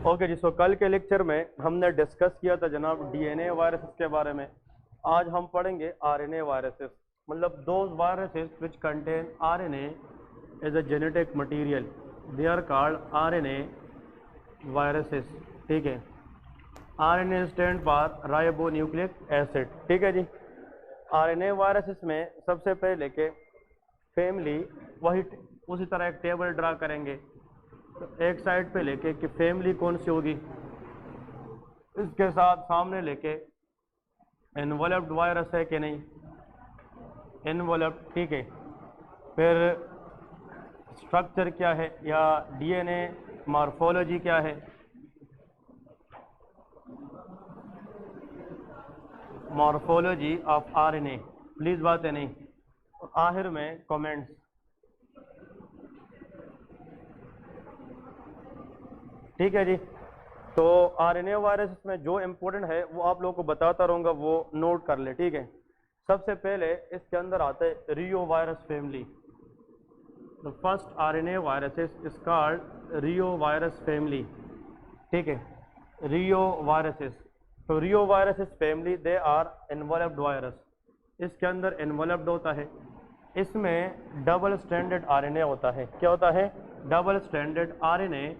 Okay जी, सो कल के लेक्चर में हमने डिस्कस किया था जनाब डीएनए वायरसेस के बारे में। आज हम पढ़ेंगे आरएनए वायरसेस, मतलब those viruses which contain RNA as a genetic material, they are called RNA viruses. ठीक है, RNA stand for ribonucleic acid. ठीक है जी, आरएनए वायरसेस में सबसे पहले के फैमिली वही उसी तरह एक टेबल ड्रा करेंगे, तो एक साइड पे लेके कि फैमिली कौन सी होगी, इसके साथ सामने लेके एनवलप्ड वायरस है कि नहीं, एनवलप्ड। ठीक है, फिर स्ट्रक्चर क्या है या डीएनए मॉर्फोलॉजी क्या है, मॉर्फोलॉजी ऑफ आरएनए, प्लीज बातें नहीं, और आखिर में कमेंट्स। ठीक है जी, तो आरएनए वायरस में जो इम्पोर्टेंट है वो आप लोगों को बताता रहूँगा, वो नोट कर ले। ठीक है, सबसे पहले इसके अंदर आता है reo virus family. The first RNA viruses is called reo virus family. ठीक है, रियो वायरसेस, तो reo viruses family they are enveloped virus. इसके अंदर एनवलप्ड होता है, इसमें डबल स्ट्रैंडेड आरएनए होता है। क्या होता है? Double stranded RNA,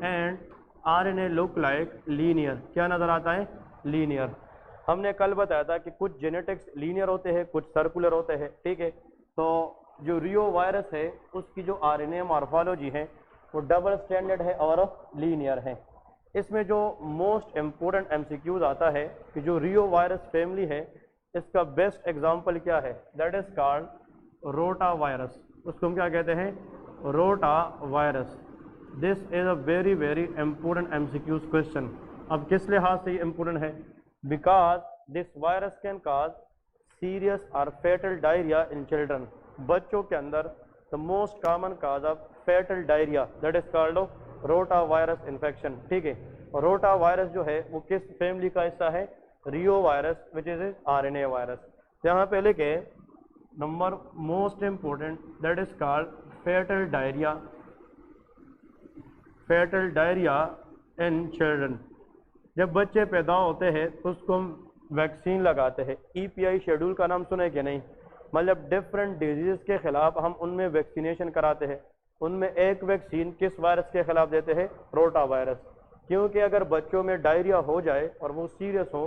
and RNA look like linear. क्या नज़र आता है? लीनियर। हमने कल बताया था कि कुछ जेनेटिक्स लीनियर होते हैं, कुछ सर्कुलर होते हैं। ठीक है, तो जो रियो वायरस है उसकी जो आरएनए मॉर्फोलॉजी है वो डबल स्ट्रैंडेड है और लीनियर है। इसमें जो मोस्ट इम्पोर्टेंट एमसीक्यूज आता है कि जो रियो वायरस फैमिली है इसका बेस्ट एग्जाम्पल क्या है, that is called rotavirus. उसको हम क्या कहते हैं? Rotavirus. This is a very very important MCQs question. अब किस लिहाज से ये इंपॉर्टेंट है? Because this virus can cause serious और फेटल डायरिया इन चिल्ड्रन। बच्चों के अंदर the most common cause of fatal diarrhoea, that is called rotavirus infection. ठीक है, और रोटा वायरस जो है वो किस फैमिली का हिस्सा है? Reo virus, which is RNA virus. यहाँ पे लिखे number most important, that is called fatal diarrhoea, fatal diarrhoea in children. जब बच्चे पैदा होते हैं तो उसको हम वैक्सीन लगाते हैं। ईपीआई शेड्यूल का नाम सुने कि नहीं? मतलब डिफरेंट डिजीज के खिलाफ हम उनमें वैक्सीनेशन कराते हैं। उनमें एक वैक्सीन किस वायरस के खिलाफ देते हैं? Rota virus. क्योंकि अगर बच्चों में डायरिया हो जाए और वो सीरियस हो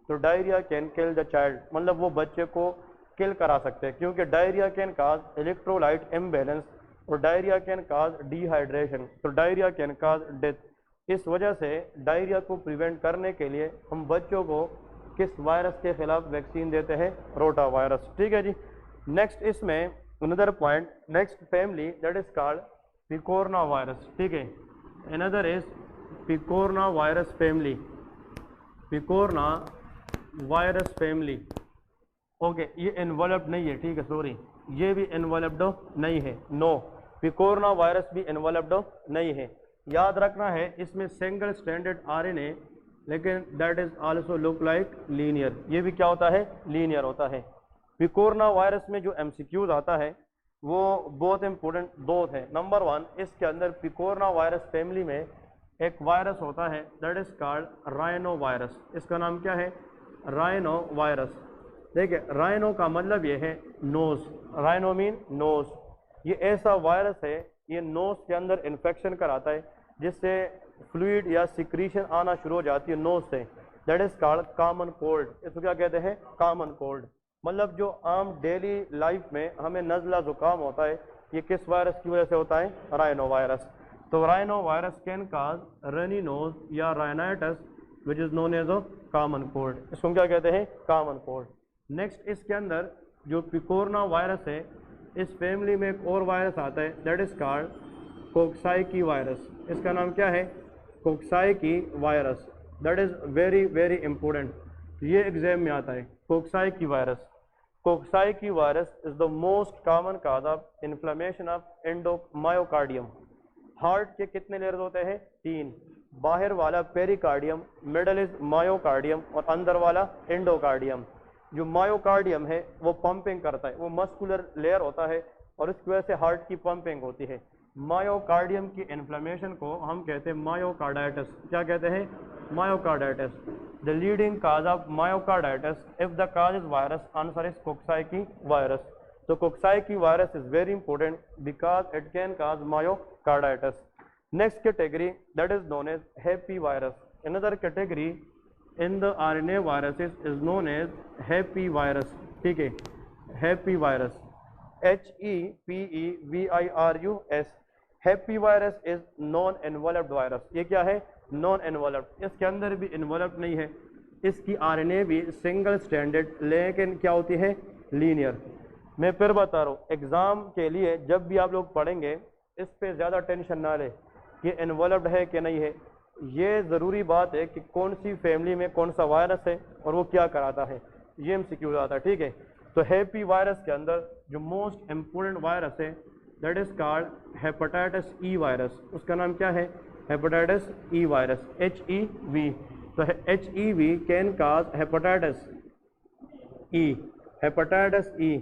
तो diarrhoea can kill the child, मतलब वो बच्चे को किल करा सकते हैं। क्योंकि diarrhoea can cause electrolyte imbalance और डायरिया कैन काज डिहाइड्रेशन, तो डायरिया कैन काज डेथ। इस वजह से डायरिया को प्रिवेंट करने के लिए हम बच्चों को किस वायरस के खिलाफ वैक्सीन देते हैं? रोटा वायरस। ठीक है जी, नेक्स्ट इसमें another point, next family that is called picorna virus. ठीक है, another is picorna virus family, picorna virus family. Okay, ये इन्वॉल्व नहीं है। ठीक है, सॉरी, ये भी इन्वॉल्व्ड नहीं है। नो, पिकोरना वायरस भी इन्वॉल्व्ड नहीं है। याद रखना है इसमें सिंगल स्ट्रैंडेड आरएनए, लेकिन that is also look like linear. ये भी क्या होता है? लीनियर होता है। पिकोरना वायरस में जो एमसीक्यूज आता है वो बहुत इंपॉर्टेंट दो थे। नंबर वन, इसके अंदर पिकोरना वायरस फैमिली में एक वायरस होता है that is called rhino virus. इसका नाम क्या है? Rhino virus. देखिए, राइनो का मतलब ये है नोज, राइनो मीन नोज। ये ऐसा वायरस है, ये नोज के अंदर इन्फेक्शन कराता है जिससे फ्लूइड या सिक्रीशन आना शुरू हो जाती है नोज से, that is called common cold. इसको क्या कहते हैं? Common cold. मतलब जो आम डेली लाइफ में हमें नज़ला जुकाम होता है, ये किस वायरस की वजह से होता है? Rhino virus. तो rhino virus can cause runny nose या rhinitis which is known as a common cold. इसको क्या कहते हैं? Common cold. नेक्स्ट इसके अंदर जो पिकोरना वायरस है, इस फैमिली में एक और वायरस आता है that is called coxsackie virus. इसका नाम क्या है? Coxsackie virus. That is very very important, ये एग्जाम में आता है। Coxsackie virus, coxsackie virus is the most common cause of inflammation of endomyocardium. Heart के कितने लेयर्स होते हैं? 3। बाहर वाला पेरिकार्डियम, मिडल इज मायोकार्डियम और अंदर वाला एंडोकार्डियम। जो मायोकार्डियम है वो पंपिंग करता है, वो मस्कुलर लेयर होता है और इसकी वजह से हार्ट की पंपिंग होती है। मायोकार्डियम की इन्फ्लेमेशन को हम कहते हैं मायोकार्डाइटिस। क्या कहते हैं? Myocarditis. The leading cause of myocarditis if the cause is virus, answer is coxsackie virus. तो coxsackie virus is very important because it can cause myocarditis. Next category that is known as hepe virus. Another category in the RNA viruses is known as hepe virus. ठीक है, hepe virus, HEPEVIRUS। Hepe virus is non enveloped virus. ये क्या है? Non enveloped. इसके अंदर भी enveloped नहीं है, इसकी आरएनए भी सिंगल स्टैंडर्ड, लेकिन क्या होती है? लीनियर। मैं फिर बता रहा हूँ, एग्जाम के लिए जब भी आप लोग पढ़ेंगे इस पे ज़्यादा टेंशन ना ले कि एनवलप्ड है कि नहीं है। ये ज़रूरी बात है कि कौन सी फैमिली में कौन सा वायरस है और वो क्या कराता है, ये MCQ आता है। ठीक है, तो हैप्पी वायरस के अंदर जो मोस्ट इम्पोर्टेंट वायरस है that is called hepatitis E virus. उसका नाम क्या है? Hepatitis E virus, HEV। तो HEV can cause hepatitis E, hepatitis E.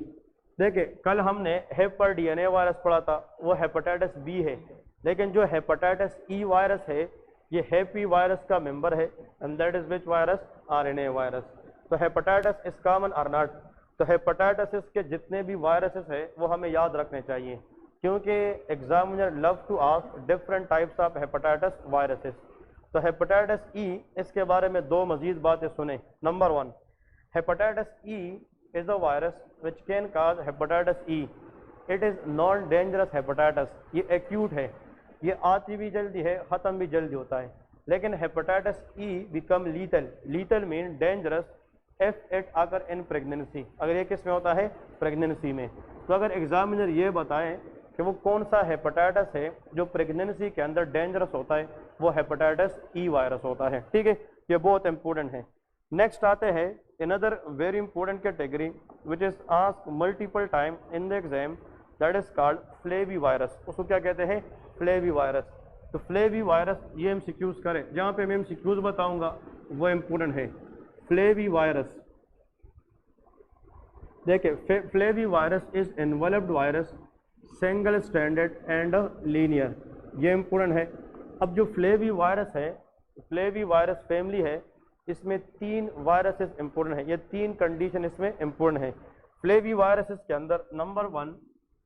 देखिए, कल हमने हेपर DNA वायरस पढ़ा था, वो हेपेटाइटिस बी है, लेकिन जो हेपेटाइटिस ई वायरस है ये हैप्पी वायरस का मेंबर है, and that is which virus? RNA virus. तो हेपेटाइटिस इज कॉमन और नॉट? तो हेपेटाइटिस के जितने भी वायरसेस है वो हमें याद रखने चाहिए, क्योंकि examiner love to ask different types of hepatitis viruses. तो हेपेटाइटिस ई, इसके बारे में दो मजीद बातें सुने। Number 1, hepatitis E is a virus which can cause hepatitis E. It is non dangerous hepatitis. ये एक्यूट है, ये आती भी जल्दी है, ख़त्म भी जल्दी होता है। लेकिन hepatitis E become lethal. Lethal mean dangerous if it अगर इन प्रेगनेंसी। अगर ये किस में होता है? प्रेगनेंसी में। तो अगर एग्जामिनर ये बताएं कि वो कौन सा हेपेटाइटिस है जो प्रेगनेंसी के अंदर डेंजरस होता है, वो हेपेटाइटिस ई वायरस होता है। ठीक है, ये बहुत इंपॉर्टेंट है। नेक्स्ट आते हैं another very important category which is asked multiple time in the exam, that is called flavi virus. उसको क्या कहते हैं? Flavi virus. तो फ्लेवी वायरस ये MCQs करें, जहाँ पे मैं MCQs बताऊंगा वो इंपॉर्टेंट है। फ्लेवी वायरस, देखिए, flavi virus is enveloped virus, single standard and linear. ये इंपॉर्टेंट है। अब जो फ्लेवी वायरस है, फ्लेवी वायरस फैमिली है, इसमें 3 वायरसेस इंपॉर्टेंट है। ये 3 कंडीशन इसमें इंपॉर्टेंट है। फ्लेवी वायरसेस के अंदर number 1,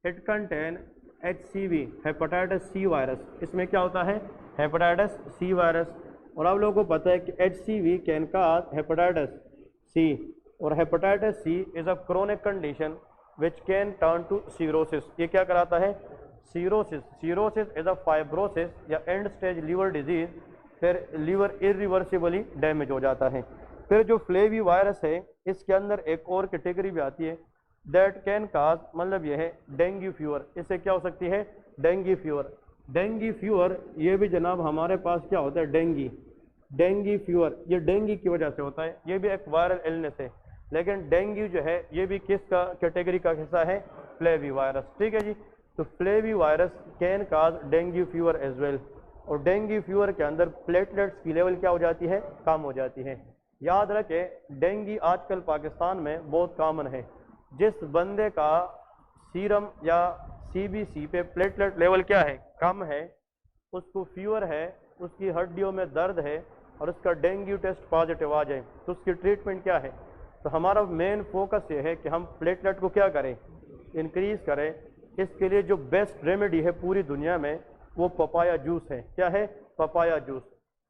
it contain HCV, hepatitis C virus. इसमें क्या होता है? Hepatitis C virus. और आप लोगों को पता है कि HCV can cause hepatitis C, और hepatitis C is a chronic condition which can turn to cirrhosis. ये क्या कराता है? Cirrhosis. Cirrhosis is a fibrosis या एंड स्टेज लीवर डिजीज, फिर लीवर इरिवर्सिबली डैमेज हो जाता है। फिर जो फ्लेवी वायरस है इसके अंदर एक और कैटेगरी भी आती है, दैट कैन काज, मतलब यह है डेंगू फीवर। इससे क्या हो सकती है? Dengue fever. डेंगू फीवर ये भी जनाब हमारे पास क्या होता है? डेंगू फीवर, ये डेंगू की वजह से होता है। ये भी एक वायरल इलनेस है, लेकिन डेंगू जो है ये भी किसका कैटेगरी का हिस्सा है? Flavivirus. ठीक है जी, तो flavivirus can cause dengue fever as well. और डेंगू फीवर के अंदर प्लेटलेट्स की लेवल क्या हो जाती है? कम हो जाती है। याद रखें, डेंगू आजकल पाकिस्तान में बहुत कॉमन है। जिस बंदे का सीरम या CBC पे प्लेटलेट लेवल क्या है? कम है, उसको फीवर है, उसकी हड्डियों में दर्द है और उसका डेंगू टेस्ट पॉजिटिव आ जाए, तो उसकी ट्रीटमेंट क्या है? तो हमारा मेन फोकस ये है कि हम प्लेटलेट को क्या करें? इंक्रीज करें। इसके लिए जो बेस्ट रेमेडी है पूरी दुनिया में वो पपाया जूस है। क्या है? Papaya juice.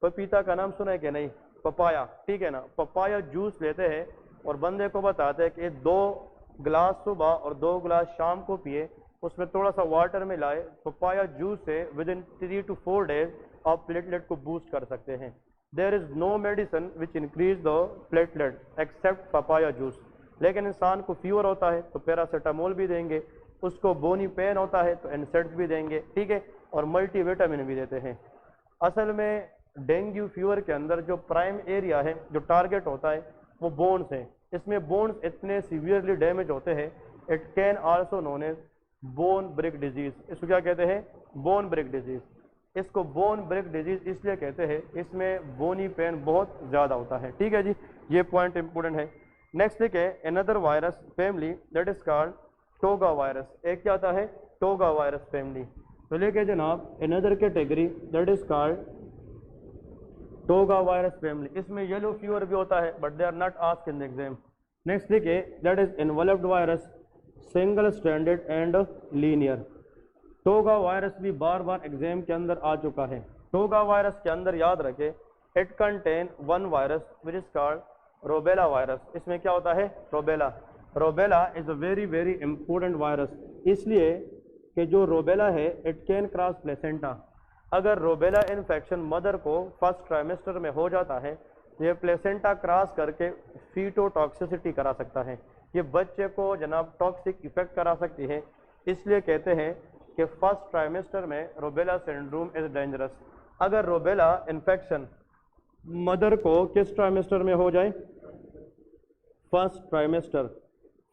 पपीता का नाम सुना है कि नहीं? पपाया, ठीक है ना। पपाया जूस लेते हैं और बंदे को बताते हैं कि 2 गिलास सुबह और 2 गिलास शाम को पिए, उसमें थोड़ा सा वाटर में लाए। पपाया जूस से विद इन 3 to 4 डेज आप प्लेटलेट को बूस्ट कर सकते हैं। There is no medicine which increase the platelet except papaya juice. लेकिन इंसान को फीवर होता है तो पैरासीटामोल भी देंगे, उसको बोनी पेन होता है तो एनसेड्स भी देंगे, ठीक है, और मल्टीविटामिन भी देते हैं। असल में डेंगू फीवर के अंदर जो प्राइम एरिया है, जो टारगेट होता है, वो बोन्स हैं। इसमें बोन्स इतने सीवियरली डैमेज होते हैं, it can also known as bone break disease. इसको क्या कहते हैं? Bone break disease. इसको बोन ब्रेक डिजीज इसलिए कहते हैं, इसमें बोनी पेन बहुत ज़्यादा होता है। ठीक है जी, ये पॉइंट इंपोर्टेंट है। नेक्स्ट देखिए, another virus family that is called toga virus. एक क्या आता है? Toga virus family. तो लेके जनाब another category that is called toga virus family. इसमें येलो फीवर भी होता है but they are not asked in the exam. Next देखिए that is involved virus single standard and linear. Toga virus भी बार बार एग्जाम के अंदर आ चुका है। टोगा वायरस के अंदर याद रखें it contain one virus which is called rubella virus. इसमें क्या होता है rubella. Rubella is a very very important virus, इसलिए कि जो रोबेला है इट कैन क्रॉस प्लेसेंटा। अगर रोबेला इन्फेक्शन मदर को फर्स्ट ट्राइमेस्टर में हो जाता है तो ये प्लेसेंटा क्रॉस करके फीटोटॉक्सिसिटी करा सकता है। ये बच्चे को जनाब टॉक्सिक इफेक्ट करा सकती है, इसलिए कहते हैं कि फर्स्ट ट्राइमेस्टर में रोबेला सिंड्रोम इज डेंजरस। अगर रोबेला इन्फेक्शन मदर को किस ट्राइमेस्टर में हो जाए फर्स्ट ट्राइमेस्टर,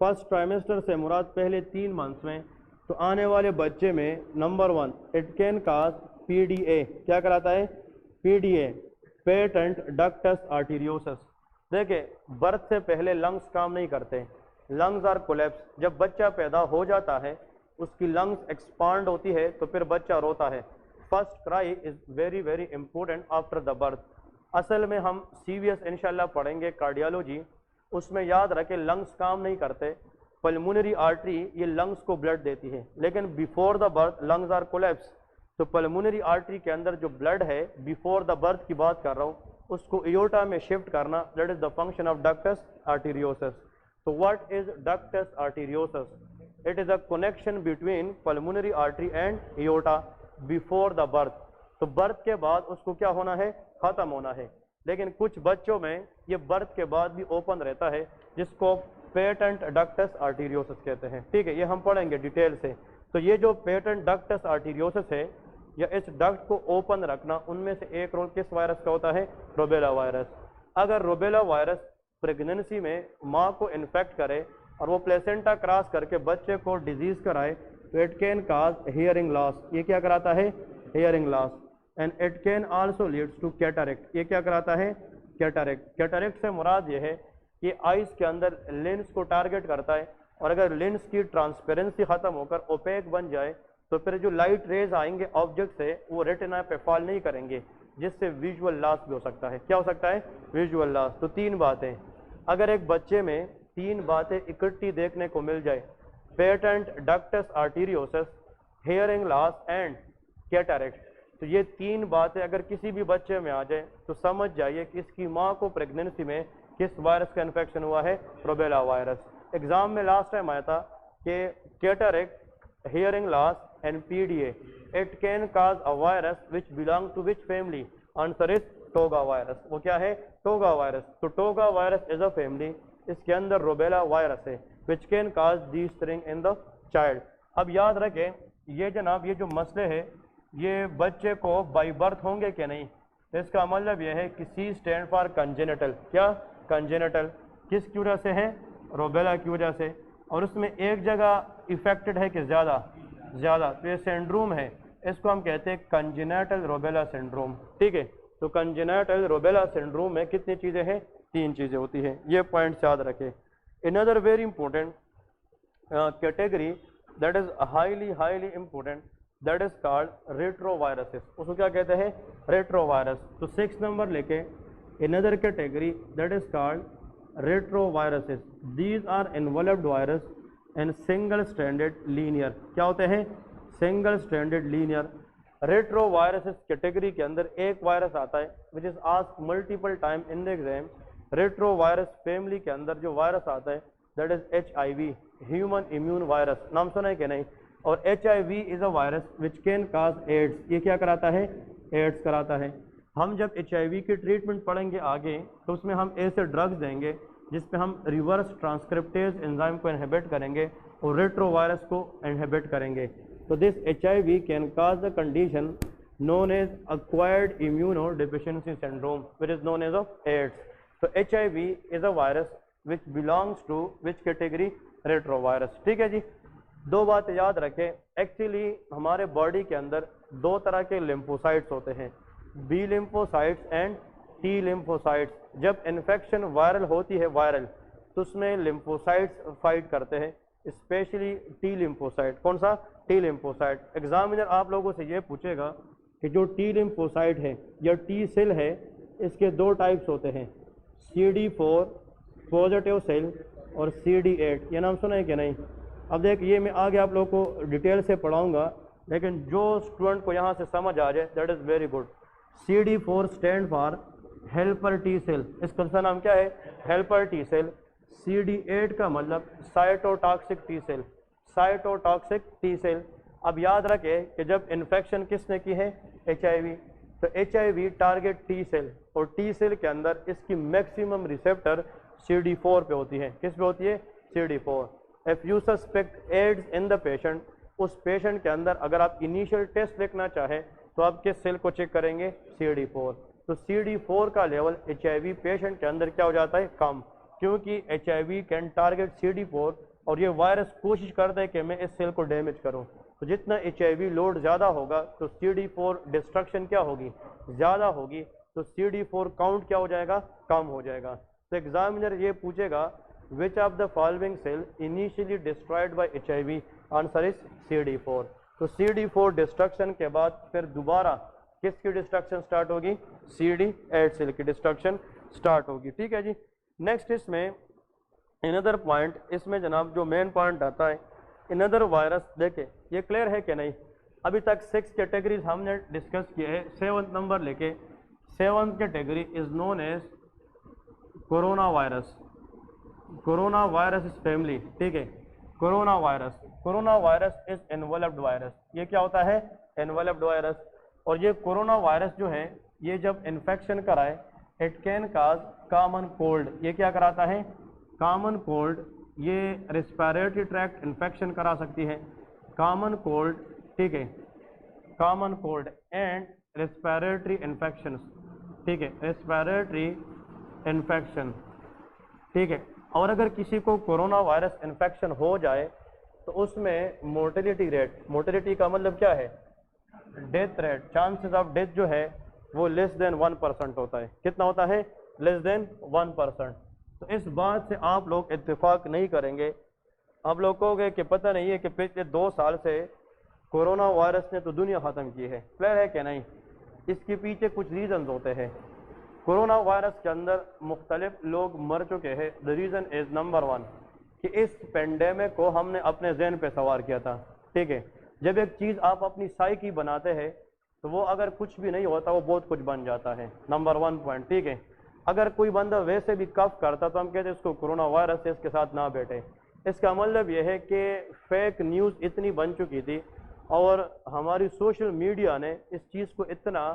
फर्स्ट ट्राइमेस्टर से मुराद पहले 3 मंथ्स में, तो आने वाले बच्चे में number 1 it can cause PDA. क्या कराता है पीडीए, पेटेंट डक्टस आर्टीरियोसिस। देखिए बर्थ से पहले लंग्स काम नहीं करते, लंग्स आर कोलैप्स। जब बच्चा पैदा हो जाता है उसकी लंग्स एक्सपांड होती है तो फिर बच्चा रोता है। First cry is very very important after the birth. असल में हम CVS इंशाल्लाह पढ़ेंगे कार्डियोलॉजी, उसमें याद रखें लंग्स काम नहीं करते। पल्मोनरी आर्टरी ये लंग्स को ब्लड देती है, लेकिन before the birth lungs are collapse. तो पल्मोनरी आर्टरी के अंदर जो ब्लड है बिफोर द बर्थ की बात कर रहा हूँ, उसको एयोर्टा में शिफ्ट करना, that is the function of ductus arteriosus. तो what is ductus arteriosus? It is a connection between pulmonary artery and aorta before the birth. तो बर्थ के बाद उसको क्या होना है खत्म होना है, लेकिन कुछ बच्चों में ये बर्थ के बाद भी ओपन रहता है, जिसको पेटेंट डक्टस आर्टीरियोसिस कहते हैं। ठीक है, ये हम पढ़ेंगे डिटेल से। तो ये जो पेटेंट डक्टस आर्टीरियोसिस है या इस डक्ट को ओपन रखना, उनमें से एक रोल किस वायरस का होता है रोबेला वायरस। अगर रोबेला वायरस प्रेगनेंसी में माँ को इन्फेक्ट करे और वो प्लेसेंटा क्रॉस करके बच्चे को डिजीज कराए तो it can cause hearing loss. ये क्या कराता है hearing loss. And it can also leads to cataract. ये क्या कराता है कैटरेक्ट। कैटरेक्ट से मुराद ये है कि आइस के अंदर लेंस को टारगेट करता है, और अगर लेंस की ट्रांसपेरेंसी खत्म होकर ओपेक बन जाए तो फिर जो लाइट रेज आएंगे ऑब्जेक्ट से वो रेटिना पे फॉल नहीं करेंगे, जिससे विजुअल लॉस भी हो सकता है। क्या हो सकता है विजुअल लॉस। तो 3 बातें, अगर एक बच्चे में 3 बातें इकट्ठी देखने को मिल जाए, patent ductus arteriosus, hearing loss and cataract, तो ये 3 बातें अगर किसी भी बच्चे में आ जाए तो समझ जाइए कि इसकी माँ को प्रेगनेंसी में किस वायरस का इन्फेक्शन हुआ है रोबेला वायरस। एग्जाम में लास्ट टाइम आया था कि cataract, hearing loss and PDA it can cause a virus which belong to which family? Answer is togavirus. वो क्या है टोगा वायरस। तो togavirus is a family, इसके अंदर रोबेला वायरस है which can cause these thing in the child. अब याद रखें ये जनाब ये जो मसले है ये बच्चे को बाई बर्थ होंगे कि नहीं। इसका मतलब यह है कि C स्टैंड फॉर कंजेनिटल। क्या कंजेनिटल किस की वजह से है रोबेला की वजह से, और उसमें एक जगह इफेक्टेड है कि ज़्यादा, तो ये सिंड्रोम है, इसको हम कहते हैं कंजेनिटल रोबेला सिंड्रोम। ठीक है, तो कंजेनिटल रोबेला सिंड्रोम में कितनी चीज़ें हैं 3 चीज़ें होती हैं, ये पॉइंट याद रखें। Another very important category that is highly important that is called retroviruses. उसको क्या कहते हैं रेट्रोवायरस। तो 6 नंबर लेके another category that is called retroviruses. These are involved virus and single standard linear. क्या होते हैं single standard linear. Retroviruses category के अंदर एक वायरस आता है which is asked multiple time in the exam. Retrovirus family के अंदर जो वायरस आता है that is HIV, human immune virus. नाम सुना है कि नहीं। और HIV is a virus which can cause AIDS. ये क्या कराता है एड्स कराता है। हम जब HIV की ट्रीटमेंट पढ़ेंगे आगे तो उसमें हम ऐसे ड्रग्स देंगे जिसपे हम रिवर्स ट्रांसक्रिप्टेज एंजाइम को इनहिबिट करेंगे और रेट्रोवायरस को इनहिबिट करेंगे। तो this HIV can cause the condition known as acquired immunodeficiency syndrome which is known as of AIDS. तो HIV is a virus which belongs to which category retrovirus। ठीक है जी। 2 बातें याद रखें। एक्चुअली हमारे बॉडी के अंदर 2 तरह के लिम्फोसाइट्स होते हैं, B lymphocytes and T lymphocytes. जब इन्फेक्शन वायरल होती है तो उसमें लिम्फोसाइट्स फाइट करते हैं स्पेशली टी लिम्फोसाइट। कौन सा? T lymphocyte. एग्जामिनर आप लोगों से ये पूछेगा कि जो टी लिम्फोसाइट है या टी सेल है, इसके दो टाइप्स होते हैं, CD4 पॉजिटिव सेल और CD8। ये नाम सुना है कि नहीं? अब देख, ये मैं आगे आप लोगों को डिटेल से पढ़ाऊंगा, लेकिन जो स्टूडेंट को यहाँ से समझ आ जाए that is very good. CD4 stand for helper T cell, इसका नाम क्या है? Helper T cell. CD8 का मतलब cytotoxic T cell, cytotoxic T cell. अब याद रखें कि जब इन्फेक्शन किसने की है? HIV। तो HIV टारगेट टी सेल, और टी सेल के अंदर इसकी मैक्सिमम रिसेप्टर CD4 पे होती है। किस पे होती है? CD4। If you suspect AIDS in the patient, उस पेशेंट के अंदर अगर आप इनिशियल टेस्ट देखना चाहें तो आप किस सेल को चेक करेंगे? CD4। तो CD4 का लेवल HIV पेशेंट के अंदर क्या हो जाता है? कम, क्योंकि HIV कैन टारगेट CD4 और ये वायरस कोशिश करता है कि मैं इस सेल को डैमेज करूं। तो जितना HIV लोड ज़्यादा होगा तो CD4 डिस्ट्रक्शन क्या होगी? ज़्यादा होगी। तो CD4 काउंट क्या हो जाएगा? कम हो जाएगा। तो एग्जामिनर ये पूछेगा which of the following cell initially destroyed by HIV? Answer is CD4। तो CD4 डिस्ट्रक्शन के बाद फिर दोबारा किसकी डिस्ट्रक्शन स्टार्ट होगी? CD8 सेल की डिस्ट्रक्शन स्टार्ट होगी। ठीक है जी। नेक्स्ट इसमें इनअदर पॉइंट, इसमें जनाब जो मेन पॉइंट आता है इनअदर वायरस, देखे ये क्लियर है कि नहीं? अभी तक 6 कैटेगरीज हमने डिस्कस किए हैं। 7th नंबर लेके 7th category is known as corona virus. Corona virus is family. ठीक है, corona virus. Corona virus is enveloped virus. ये क्या होता है? Enveloped virus. और ये कोरोना वायरस जो है, ये जब इन्फेक्शन कराए it can cause common cold. ये क्या कराता है? Common cold. ये रेस्पिरेटरी ट्रैक्ट इन्फेक्शन करा सकती है, कॉमन कोल्ड। ठीक है, common cold and respiratory infections. ठीक है, रेस्पिरेटरी इन्फेक्शन। ठीक है, और अगर किसी को कोरोना वायरस इन्फेक्शन हो जाए तो उसमें मोर्टेलिटी रेट, मोर्टेलिटी का मतलब क्या है? Death rate, chances of death जो है वो लेस देन 1% होता है। कितना होता है? Less than 1%। तो इस बात से आप लोग इत्तेफाक नहीं करेंगे। आप लोग कहोगे कि पता नहीं है कि पिछले 2 साल से कोरोना वायरस ने तो दुनिया ख़त्म की है। क्लियर है कि नहीं? इसके पीछे कुछ रीज़न होते हैं। कोरोना वायरस के अंदर मुख्तलिफ लोग मर चुके हैं। द रीज़न इज़ नंबर 1 कि इस पेंडेमिक को हमने अपने जहन पे सवार किया था। ठीक है, जब एक चीज़ आप अपनी साइकी बनाते हैं तो वो अगर कुछ भी नहीं होता वो बहुत कुछ बन जाता है। Number 1 point. ठीक है, अगर कोई बंदा वैसे भी कफ करता तो हम कहते हैं इसको कोरोना वायरस है, इसके साथ ना बैठे। इसका मतलब यह है कि फेक न्यूज़ इतनी बन चुकी थी और हमारी सोशल मीडिया ने इस चीज़ को इतना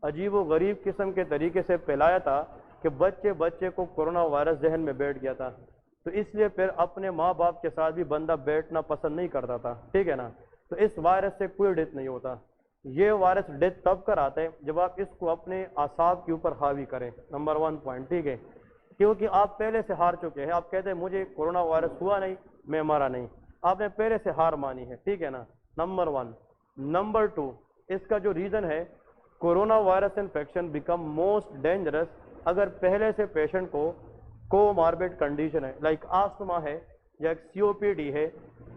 अजीब व गरीब किस्म के तरीके से फैलाया था कि बच्चे बच्चे को कोरोना वायरस जहन में बैठ गया था। तो इसलिए फिर अपने माँ बाप के साथ भी बंदा बैठना पसंद नहीं करता था। ठीक है ना? तो इस वायरस से कोई डेथ नहीं होता। ये वायरस डेथ तब कराता है जब आप इसको अपने आसाब के ऊपर हावी करें। Number 1 point. ठीक है, क्योंकि आप पहले से हार चुके हैं। आप कहते हैं मुझे कोरोना वायरस हुआ नहीं, मैं मरा नहीं, आपने पहले से हार मानी है। ठीक है ना? नंबर 1। नंबर 2, इसका जो रीज़न है, corona virus infection become most dangerous अगर पहले से पेशेंट को कोमार्बिड कंडीशन है, लाइक आस्थमा है या COPD है,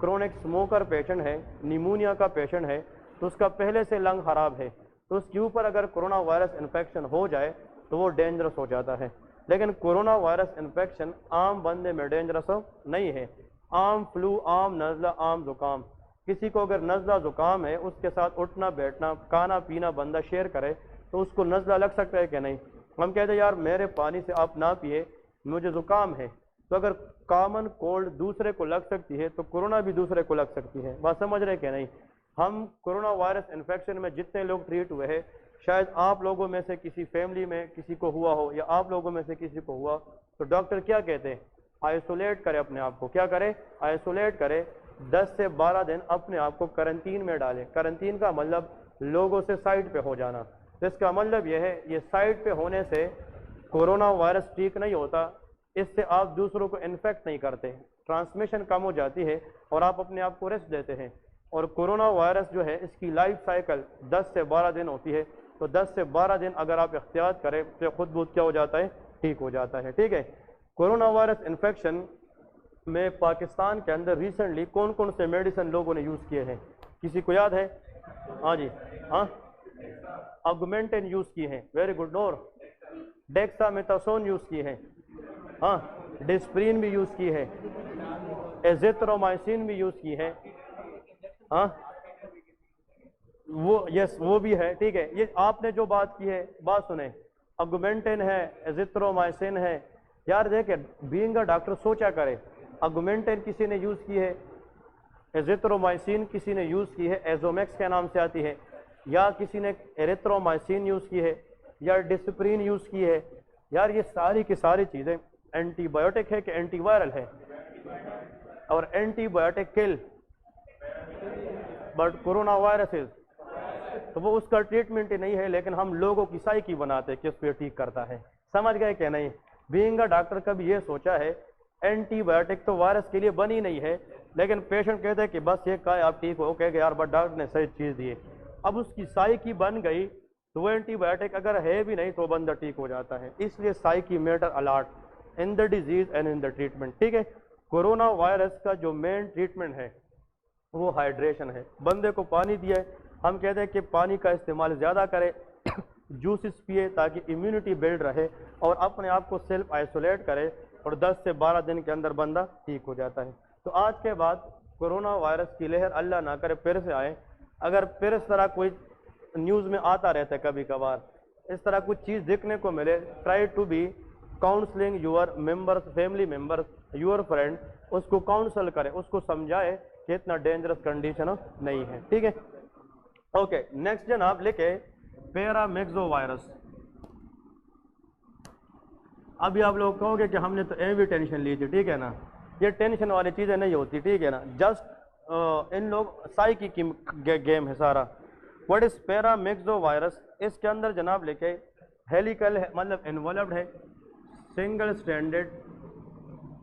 क्रोनिक स्मोकर पेशेंट है, निमोनिया का पेशेंट है, तो उसका पहले से लंग खराब है, तो उसके ऊपर अगर कोरोना वायरस इन्फेक्शन हो जाए तो वो डेंजरस हो जाता है। लेकिन कोरोना वायरस इन्फेक्शन आम बंदे में डेंजरस नहीं है। आम फ्लू, आम नज़ला, आम ज़ुकाम, किसी को अगर नज़ला ज़ुकाम है, उसके साथ उठना बैठना खाना पीना बंदा शेयर करे तो उसको नज़ला लग सकता है कि नहीं? हम कहते हैं यार मेरे पानी से आप ना पिए, मुझे ज़ुकाम है। तो अगर कॉमन कोल्ड दूसरे को लग सकती है तो कोरोना भी दूसरे को लग सकती है। बात समझ रहे कि नहीं? हम कोरोना वायरस इन्फेक्शन में जितने लोग ट्रीट हुए हैं, शायद आप लोगों में से किसी फैमिली में किसी को हुआ हो या आप लोगों में से किसी को हुआ, तो डॉक्टर क्या कहते हैं? आइसोलेट करें अपने आप को। क्या करें? आइसोलेट करें। 10 से 12 दिन अपने आप को करंटीन में डालें। करंटीन का मतलब लोगों से साइड पे हो जाना। तो इसका मतलब यह है, ये साइड पे होने से कोरोना वायरस ठीक नहीं होता, इससे आप दूसरों को इन्फेक्ट नहीं करते, ट्रांसमिशन कम हो जाती है और आप अपने आप को रेस्ट देते हैं। और कोरोना वायरस जो है इसकी लाइफ साइकिल 10 से 12 दिन होती है। तो 10 से 12 दिन अगर आप एहतियात करें तो खुद बहुत क्या हो जाता है? ठीक हो जाता है। ठीक है, कोरोना वायरस इन्फेक्शन में पाकिस्तान के अंदर रिसेंटली कौन कौन से मेडिसिन लोगों ने यूज़ किए हैं, किसी को याद है? हाँ जी, हाँ, ऑगमेंटिन यूज़ किए हैं, वेरी गुड। और डेक्सामेथासोन यूज़ किए हैं, हाँ, डिस्प्रिन भी यूज़ की है, एजिथ्रोमाइसिन भी यूज़ की है, हाँ, वो यस वो भी है, ठीक है। ये आपने जो बात की है, बात सुने, ऑगमेंटिन है, एजिथ्रोमाइसिन है। यार देखे, बीइंग अ डॉक्टर सोचा करे, ऑगमेंटिन किसी ने यूज़ की है, एजिथ्रोमाइसिन किसी ने यूज़ की है, एजोमैक्स के नाम से आती है, या किसी ने एरिथ्रोमाइसिन यूज़ की है, या डिस्प्रिन यूज़ की है। यार ये सारी की सारी चीज़ें एंटीबायोटिक है कि एंटीवायरल है? और antibiotic kill but corona virus is, तो वो उसका ट्रीटमेंट ही नहीं है, लेकिन हम लोगों की साइकी बनाते हैं कि उसको ठीक करता है। समझ गए क्या? नहीं। बीइंग अ डॉक्टर कभी ये सोचा है, एंटीबायोटिक तो वायरस के लिए बनी नहीं है, लेकिन पेशेंट कहते हैं कि बस ये कहा आप ठीक हो, कहेगा यार बट डॉक्टर ने सही चीज़ दी है। अब उसकी साइकी बन गई तो वो एंटीबायोटिक अगर है भी नहीं तो बंदा ठीक हो जाता है। इसलिए psyche matter a lot in the disease and in the treatment, ठीक है। कोरोना वायरस का जो मेन ट्रीटमेंट है वो हाइड्रेशन है। बंदे को पानी दिया है, हम कहते हैं कि पानी का इस्तेमाल ज़्यादा करें, जूसेस पिए ताकि इम्यूनिटी बिल्ड रहे और अपने आप को सेल्फ आइसोलेट करे, और 10 से 12 दिन के अंदर बंदा ठीक हो जाता है। तो आज के बाद कोरोना वायरस की लहर अल्लाह ना करे फिर से आए। अगर फिर इस तरह कोई न्यूज़ में आता रहता है कभी कभार, इस तरह कुछ चीज़ देखने को मिले, try to be counselling your members, family members, your friend, उसको काउंसल करें, उसको समझाए कि इतना डेंजरस कंडीशन नहीं है, ठीक है। ओके, नेक्स्ट जनाब लिखे पैरामिक्सो वायरस। अभी आप लोग कहोगे कि हमने तो एवी टेंशन ली थी, ठीक है ना, ये टेंशन वाली चीज़ें नहीं होती, ठीक है ना, जस्ट इन लोग साइकी की गेम है सारा। What is paramyxo virus? इसके अंदर जनाब लिखे हेलिकल है, मतलब इन्वॉल्व्ड है, सिंगल स्टैंडर्ड,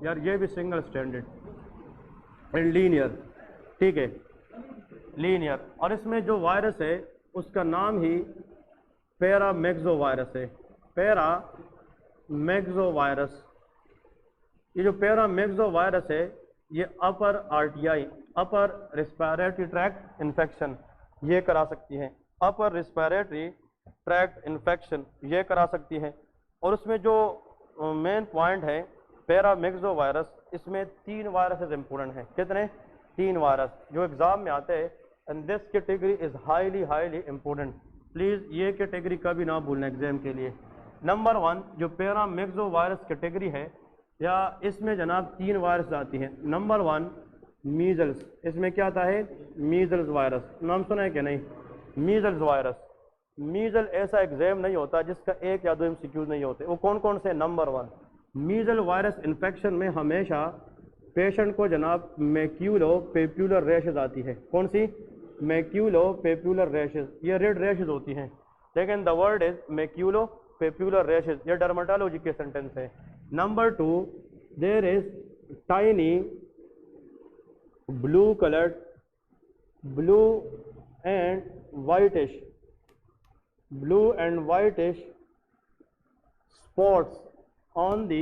यार ये भी सिंगल स्टैंडर्ड एंड लीनियर, ठीक है, लीनियर। और इसमें जो वायरस है उसका नाम ही पैरामिक्सो वायरस है, पैरामिक्सो वायरस। ये जो पैरामिक्सो वायरस है ये अपर RTI, upper respiratory tract infection ये करा सकती है, अपर रिस्पायरेटरी ट्रैक्ट इन्फेक्शन ये करा सकती है। और उसमें जो मेन पॉइंट है पैरामिक्सो वायरस, इसमें 3 वायरसेस इंपॉर्टेंट हैं। कितने? 3 वायरस जो एग्जाम में आते हैं, and this category is highly highly important. Please ये कैटेगरी कभी ना भूलना एग्जाम के लिए। नंबर 1 जो पैरामिक्सो वायरस कैटेगरी है, या इसमें जनाब 3 वायरस आती हैं। नंबर 1 मीजल्स, इसमें क्या आता है? मीजल्स वायरस, नाम सुना है कि नहीं? Measles virus. मीजल ऐसा एग्जाम नहीं होता जिसका 1 या 2 एमसीक्यूज नहीं होते। वो कौन कौन से? नंबर 1 मीजल वायरस इन्फेक्शन में हमेशा पेशेंट को जनाब मैक्यूलो पेप्यूलर रैशेज आती है। कौन सी? मैक्यूलो पेप्यूलर रैशेज, ये रेड रैशेज होती हैं, लेकिन the word is maculopapular rashes, ये डर्मेटोलॉजी के सेंटेंस है। Number 2 there is tiny blue coloured, blue and whitish, blue and whitish spots on the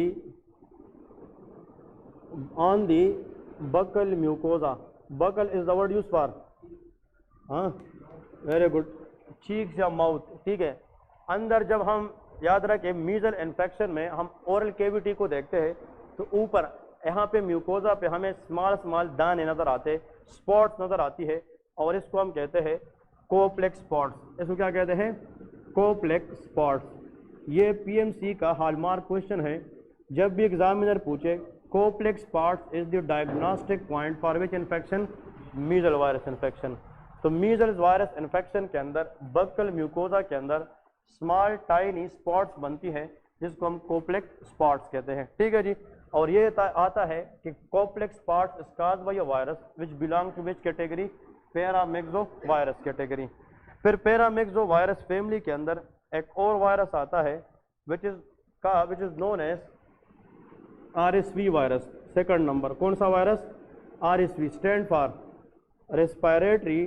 buccal mucosa. Buccal is the word used for, हाँ, very good, cheeks या mouth, ठीक है। अंदर जब हम याद रखें मीजल इन्फेक्शन में हम ओरल केविटी को देखते हैं तो ऊपर यहाँ पे म्यूकोजा पे हमें स्मॉल स्मॉल दाने नजर आते, स्पॉट्स नजर आती है, और इसको हम कहते हैं कोप्लेक्स स्पॉट्स। इसको क्या कहते हैं? Koplik's spots. ये पीएमसी का हॉलमार्क क्वेश्चन है। जब भी एग्जामिनर पूछे Koplik's spots is the diagnostic point for which infection? Measle virus infection. तो मीजल्स वायरस इन्फेक्शन के अंदर बक्कल म्यूकोजा के अंदर स्मॉल टाइनी स्पॉट्स बनती हैं जिसको हम कोप्लेक्स स्पॉट्स कहते हैं, ठीक है जी। और ये आता है कि Koplik's spots is caused by a virus which belong to which category? Paramyxo virus category. फिर पैरामिक्सो वायरस फैमिली के अंदर एक और वायरस आता है which is known as RSV virus. Second number कौन सा virus? RSV stand for respiratory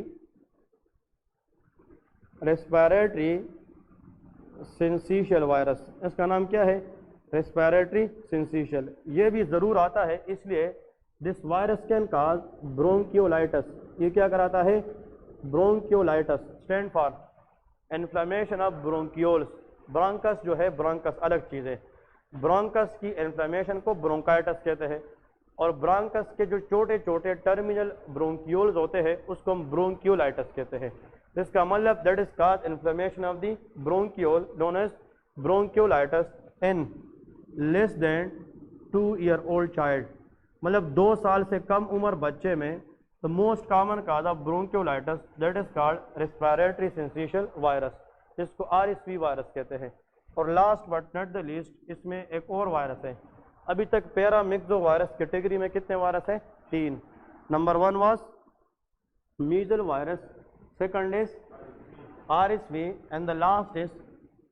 syncytial virus. इसका नाम क्या है? Respiratory syncytial. ये भी ज़रूर आता है, इसलिए this virus can cause bronchiolitis. ये क्या कराता है? Bronchiolitis stand for inflammation of bronchioles. Bronchus जो है, ब्रोंकस अलग चीज़ है, ब्रोंकस की इन्फ्लेमेशन को ब्रोंकाइटिस कहते हैं, और ब्रोंकस के जो छोटे छोटे टर्मिनल ब्रोंकियोल्स होते हैं उसको हम ब्रोंकियोलाइटिस कहते हैं। इसका मतलब that is cause inflammation of the bronchiole known as bronchiolitis in less than 2 year old child. मतलब 2 साल से कम उम्र बच्चे में the most common cause of bronchiolitis that is called respiratory syncytial virus, जिसको RSV वायरस कहते हैं। और last but not the least इसमें एक और वायरस है। अभी तक पैरामिक्सो वायरस कैटेगरी में कितने वायरस हैं? 3। Number 1 was measle virus, second is RSV and the last is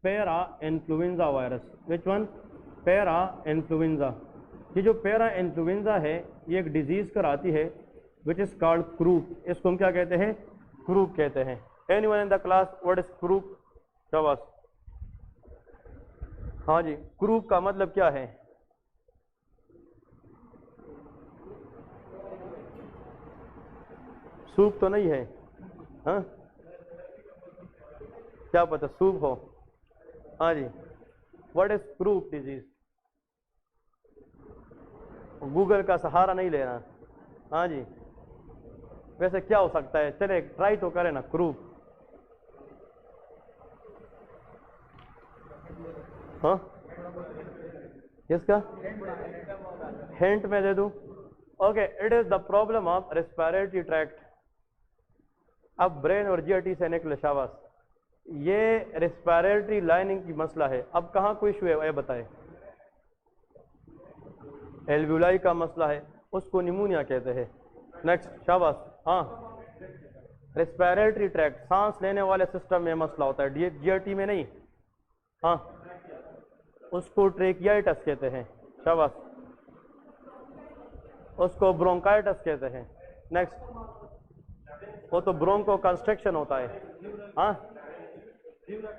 para influenza virus. Which one? Para influenza. ये जो पैरा इन्फ्लुएंजा है ये एक डिजीज कराती है विच इज कॉल्ड क्रूप। इसको हम क्या कहते हैं? क्रूप कहते हैं। Anyone in the class what is croup? शाबाश। हाँ जी, क्रूप का मतलब क्या है? सूप तो नहीं है? हाँ, क्या पता सूप हो। हाँ जी, what is croup disease? Google का सहारा नहीं लेना। हाँ जी, वैसे क्या हो सकता है? चले ट्राई तो करें ना। क्रूप, हाँ किसका? हिंट में दे दूं? Okay, it is the problem of respiratory tract. अब ब्रेन और GIT से निकले, शाबाश। ये रेस्पिरेटरी लाइनिंग की मसला है। अब कहाँ कोई इशू है ये बताए? एल्वुलाई का मसला है, उसको निमोनिया कहते हैं। नेक्स्ट, शाबाश। हाँ, रेस्पिरेटरी ट्रैक्ट, सांस लेने वाले सिस्टम में मसला होता है, GIT में नहीं। हाँ, उसको ट्रेकियाइटिस कहते हैं। शाबाश। उसको ब्रोंकाइटिस कहते हैं। नेक्स्ट, वो तो ब्रोंको कंस्ट्रक्शन होता है। हाँ,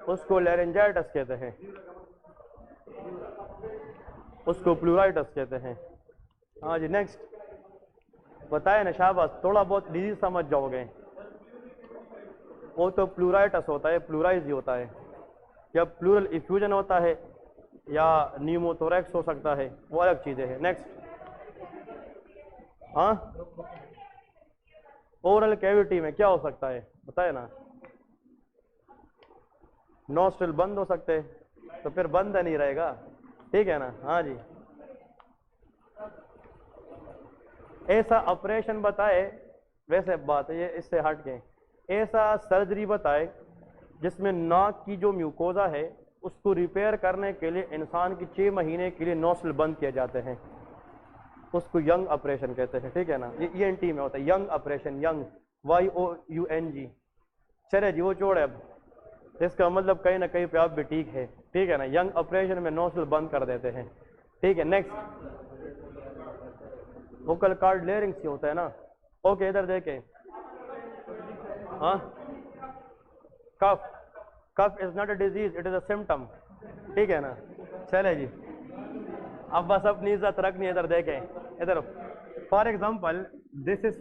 उसको लैरिंजाइटिस कहते हैं, उसको प्लूराइटिस कहते हैं। हाँ जी, नेक्स्ट बताए ना, शाबाश। थोड़ा बहुत डिजीज समझ जाओगे। वो तो प्लूराइटिस होता है, प्लूराइज ही होता है। जब प्लूरल इफ्यूजन होता है या न्यूमोथोरैक्स हो सकता है, वो अलग चीज़ें हैं। नेक्स्ट, हाँ, ओरल कैविटी में क्या हो सकता है बताए ना? नोस्ट्रिल बंद हो सकते हैं, तो फिर बंद नहीं रहेगा, ठीक है ना? हाँ जी, ऐसा ऑपरेशन बताए, वैसे बात है ये, इससे हट के ऐसा सर्जरी बताए जिसमें नाक की जो म्यूकोजा है उसको रिपेयर करने के लिए इंसान की 6 महीने के लिए नोस्ट्रिल बंद किए जाते हैं, उसको यंग ऑपरेशन कहते हैं, ठीक है ना? ये ENT में होता है यंग ऑपरेशन, यंग YOUNG। चले जी, वो छोड़े अब, इसका मतलब कहीं ना कहीं पे आप भी ठीक है, ठीक है ना? यंग ऑपरेशन में नोस्ट्रिल बंद कर देते हैं, ठीक है। नेक्स्ट, वोकल कॉर्ड लेरिंग्स ही होता है ना? ओके, इधर देखें। हाँ, cough, cough is not a disease, it is a symptom, ठीक है ना? चले जी, अब बस अपनी इज्जत रखनी है। इधर देखें, इधर। फॉर एग्जाम्पल दिस इज,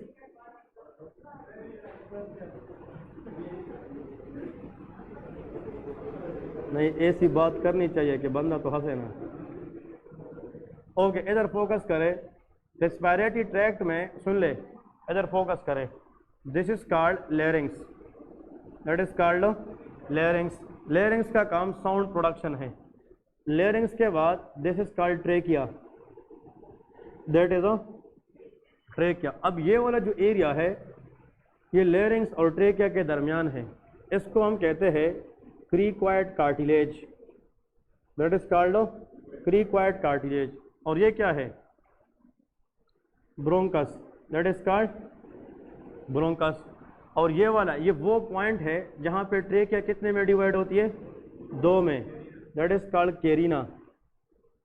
नहीं ऐसी बात करनी चाहिए कि बंदा तो हंसे ना। ओके, इधर फोकस करें। रेस्पिरेटरी ट्रैक्ट में सुन ले, इधर फोकस करें। This is called larynx, that is called larynx. Larynx का काम साउंड प्रोडक्शन है। लेरिंग्स के बाद this is called trachea, that is a trachea. अब ये वाला जो एरिया है ये लेरिंग्स और ट्रेकिया के दरमियान है, इसको हम कहते हैं cricoid cartilage, that is called cricoid cartilage. और ये क्या है? Bronchus, that is called bronchus. और ये वाला, ये वो पॉइंट है जहाँ पे ट्रेकिया कितने में डिवाइड होती है? 2 में, दैट इज कॉल्ड कैरिना,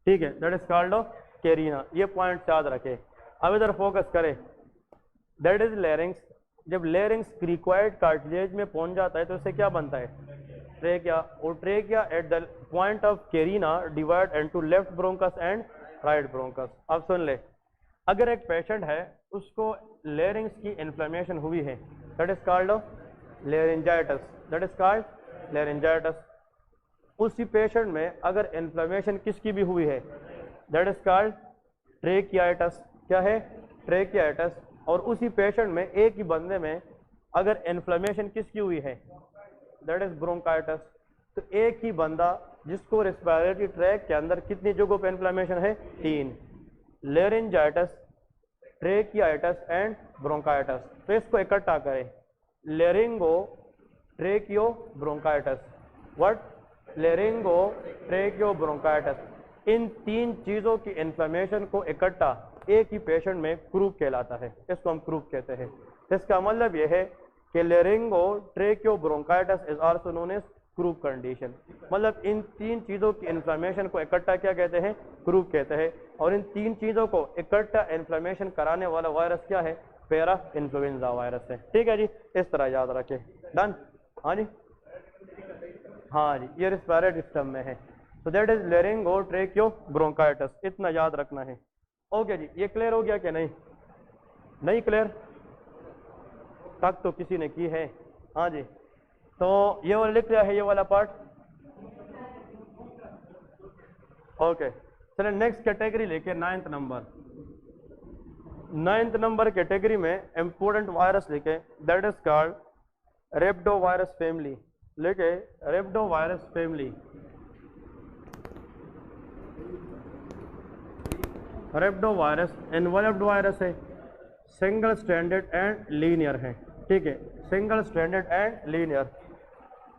ठीक है? That is called carina. ये पॉइंट याद रखे। अब इधर फोकस करें, दैट इज लेरिंग्स। जब लेरिंग्स क्रीक्वाइड कार्टिलेज में पहुंच जाता है तो इससे क्या बनता है? ट्रेकिया। और trachea at the point of carina divide into left bronchus and right bronchus. अब सुन ले, अगर एक पेशेंट है उसको लेरिंग्स की इन्फ्लेमेशन हुई है, that is called laryngitis, that is called laryngitis. उसी पेशेंट में अगर इन्फ्लेमेशन किसकी भी हुई है, दैट इज कॉल्ड ट्रेकियाइटिस। क्या है? ट्रेकियाइटिस। और उसी पेशेंट में, एक ही बंदे में अगर इन्फ्लेमेशन किसकी हुई है, दैट इज ब्रोंकाइटिस। तो एक ही बंदा जिसको रेस्पिरेटरी ट्रैक के अंदर कितनी जगहों पे इन्फ्लेमेशन है? 3, लेरिंजाइटिस, ट्रेकियाइटिस एंड ब्रोंकाइटिस। तो इसको इकट्ठा करें, laryngo ट्रेकियो bronchitis. What? Laryngo ट्रेकियो bronchitis. इन 3 चीज़ों की इन्फ्लेमेशन को इकट्ठा एक ही पेशेंट में क्रूप कहलाता है, इसको हम क्रूप कहते हैं। इसका मतलब यह है कि laryngo ट्रेकियो bronchitis is also known as croup condition. मतलब इन 3 चीज़ों की इन्फ्लेमेशन को इकट्ठा क्या कहते हैं? क्रूप कहते हैं। और इन 3 चीज़ों को इकट्ठा इन्फ्लेमेशन कराने वाला वायरस क्या है? पैरा इन्फ्लुएंजा वायरस है। ठीक है जी, इस तरह याद रखें। डन? हाँ जी, हाँ जी, ये रेस्पिरेटरी सिस्टम में है। तो दैट इज लेरिंगो ट्रेकियो ब्रोंकाइटिस, इतना याद रखना है। ओके जी, ये क्लियर हो गया कि नहीं? नहीं क्लियर तक तो किसी ने की है? हाँ जी, तो ये वाला लिख लिया है, ये वाला पार्ट। ओके, चलिए नेक्स्ट कैटेगरी लेके 9th number. 9th number category में इंपोर्टेंट वायरस लेके, that is called rhabdo virus family. लेके rhabdo virus family. Rhabdo virus involved virus है, सिंगल स्ट्रैंडेड एंड लीनियर है। ठीक है, single stranded and linear.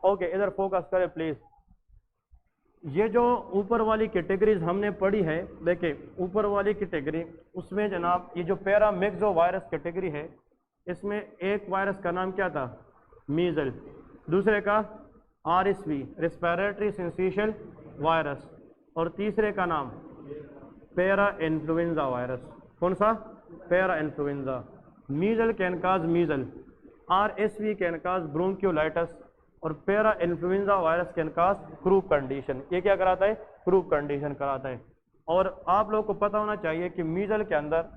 Okay, इधर focus करें प्लीज। ये जो ऊपर वाली कैटेगरीज हमने पढ़ी है, देखिए ऊपर वाली कैटेगरी, उसमें जनाब ये जो पैरामिक्सो वायरस कैटेगरी है, इसमें एक वायरस का नाम क्या था? मीजल। दूसरे का RSV, रेस्पिरेटरी सिंसिशियल वायरस। और तीसरे का नाम पैरा इन्फ्लुएंजा वायरस। कौन सा? Parainfluenza. Measles can cause measles, RSV can cause bronchiolitis, और para influenza virus can cause croup condition. ये क्या कराता है? क्रूप कंडीशन कराता है। और आप लोग को पता होना चाहिए कि मीजल के अंदर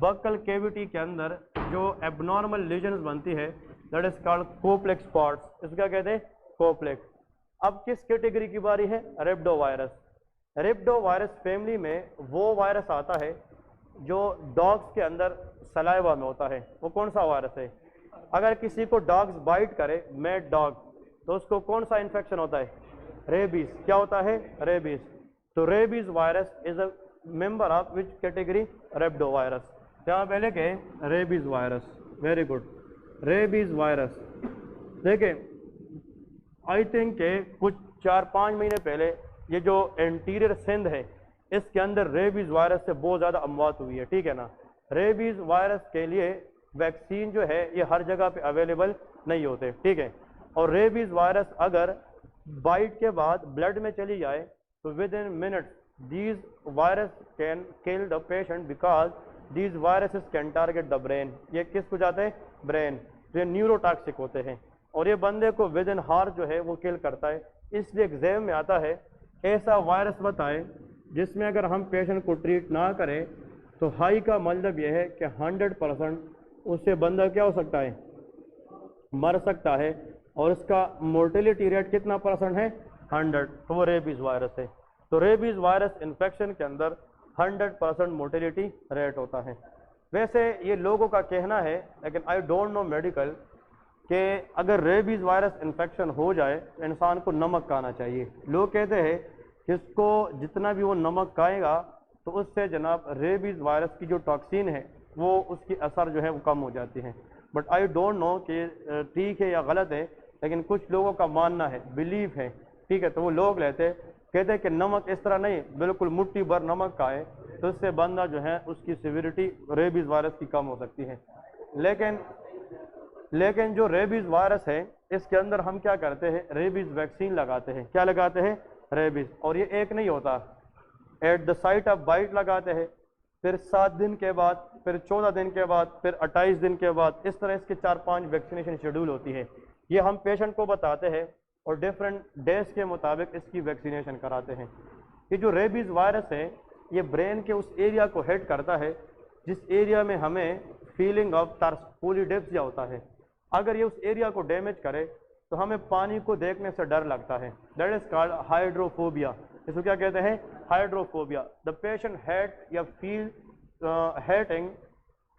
बकल कैविटी के अंदर जो एबनॉर्मल लीजन्स बनती है, दैट इज कॉल्ड कोप्लेक्स स्पॉट्स। इसको क्या कहते हैं? कोप्लेक्स। अब किस कैटेगरी की बारी है? रेप्डो वायरस। रेप्डो वायरस फैमिली में वो वायरस आता है जो डॉग्स के अंदर सलाइवा में होता है। वो कौन सा वायरस है? अगर किसी को डॉग्स बाइट करे, मैड डॉग, तो उसको कौन सा इन्फेक्शन होता है? रेबीज। क्या होता है? रेबीज। तो rabies virus is a member of which category? Rhabdovirus. यहाँ पहले के rabies virus, very good, rabies virus. देखिए आई थिंक के कुछ 4-5 महीने पहले ये जो इंटीरियर सिंध है, इसके अंदर रेबीज वायरस से बहुत ज़्यादा अमवात हुई है। ठीक है ना? रेबीज वायरस के लिए वैक्सीन जो है ये हर जगह पे अवेलेबल नहीं होते। ठीक है, और रेबीज वायरस अगर बाइट के बाद ब्लड में चली जाए तो with in minutes these virus can kill the patient because these viruses can target the brain. ये किसको जाते हैं? ब्रेन। तो ये न्यूरोटॉक्सिक होते हैं और ये बंदे को विद इन हार जो है वो किल करता है। इसलिए एग्जाम में आता है ऐसा वायरस बताएं जिसमें अगर हम पेशेंट को ट्रीट ना करें तो हाई का मतलब यह है कि 100% उससे बंदा क्या हो सकता है? मर सकता है। और इसका मोर्टेलिटी रेट कितना परसेंट है? 100। तो वो रेबीज वायरस है। तो रेबीज वायरस इन्फेक्शन के अंदर 100% मोर्टेलिटी रेट होता है। वैसे ये लोगों का कहना है, लेकिन आई डोंट नो मेडिकल, कि अगर रेबीज वायरस इन्फेक्शन हो जाए तो इंसान को नमक खाना चाहिए। लोग कहते हैं कि इसको जितना भी वो नमक खाएगा तो उससे जनाब रेबीज वायरस की जो टॉक्सिन है वो उसकी असर जो है वो कम हो जाती है। बट आई डोंट नो कि ठीक है या गलत है, लेकिन कुछ लोगों का मानना है, बिलीफ है। ठीक है, तो वो लोग लेते कहते हैं कि नमक इस तरह नहीं, बिल्कुल मुट्ठी भर नमक खाए तो इससे बंदा जो है उसकी सिविरिटी रेबीज वायरस की कम हो सकती है। लेकिन जो रेबीज वायरस है इसके अंदर हम क्या करते हैं? रेबीज वैक्सीन लगाते हैं। क्या लगाते हैं? रेबीज। और ये एक नहीं होता, at the site of bite लगाते हैं, फिर 7 दिन के बाद, फिर 14 दिन के बाद, फिर 28 दिन के बाद, इस तरह इसके 4-5 वैक्सीनेशन शेड्यूल होती है। ये हम पेशेंट को बताते हैं और डिफरेंट डेज के मुताबिक इसकी वैक्सीनेशन कराते हैं। ये जो रेबीज वायरस है ये ब्रेन के उस एरिया को हिट करता है जिस एरिया में हमें फीलिंग ऑफ पोलीडेप्सिया होता है, अगर ये उस एरिया को डैमेज करे तो हमें पानी को देखने से डर लगता है। That is called hydrophobia. इसको क्या कहते हैं? हाइड्रोफोबिया। द पेशेंट हेट या feel hating